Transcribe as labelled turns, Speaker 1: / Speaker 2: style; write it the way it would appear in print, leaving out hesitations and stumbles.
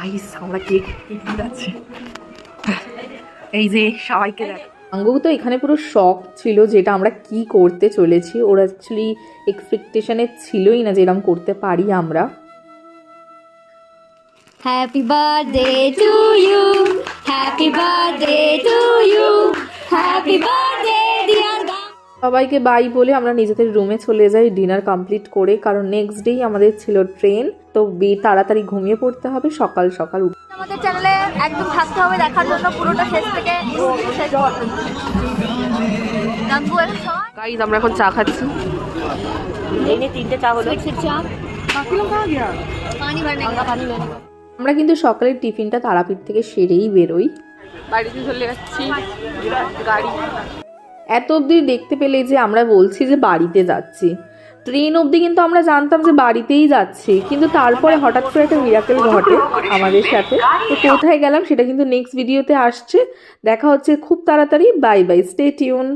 Speaker 1: Guys আমরা cake যাচ্ছি, এই যে সবাইকে দেখ। আঙ্গু তো এখানে পুরো শক ছিল যেটা আমরা কি করতে চলেছি। ওর অ্যাকচুয়ালি এক্সপেকটেশনে ছিলই না যে এরকম করতে পারি আমরা।
Speaker 2: Happy birthday to you, happy birthday to you, happy birthday dear.
Speaker 1: সবাইকে বাই বলে আমরা নিজেদের রুমে চলে যাই ডিনার কমপ্লিট করে, কারণ নেক্সট ডেই আমাদের ছিল ট্রেন। তো তাড়াতাড়ি ঘুমিয়ে পড়তে হবে, সকাল সকাল উঠে।
Speaker 2: আমাদের চ্যানেলে একদম থাকতে হবে দেখার জন্য, পুরোটা শেষ থেকে শেষ পর্যন্ত।
Speaker 1: গাইস আমরা এখন চা খাচ্ছি।
Speaker 2: এই নে 3টে চা হলো। চা পানি ভরনে का पानी लेने का।
Speaker 1: আমরা কিন্তু সকালের টিফিনটা তারাপীঠ থেকে সেরেই বেরোই। বাড়িতে চলে যাচ্ছি, গাড়ি এত অবধি দেখতে পেলে যে আমরা বলছি যে বাড়িতে যাচ্ছি, ট্রেন অবধি কিন্তু আমরা জানতাম যে বাড়িতেই যাচ্ছি, কিন্তু তারপরে হঠাৎ করে একটা মিরাকেল ঘটে আমাদের সাথে। তো কোথায় গেলাম সেটা কিন্তু নেক্সট ভিডিওতে আসছে। দেখা হচ্ছে খুব তাড়াতাড়ি। Bye bye, stay tune.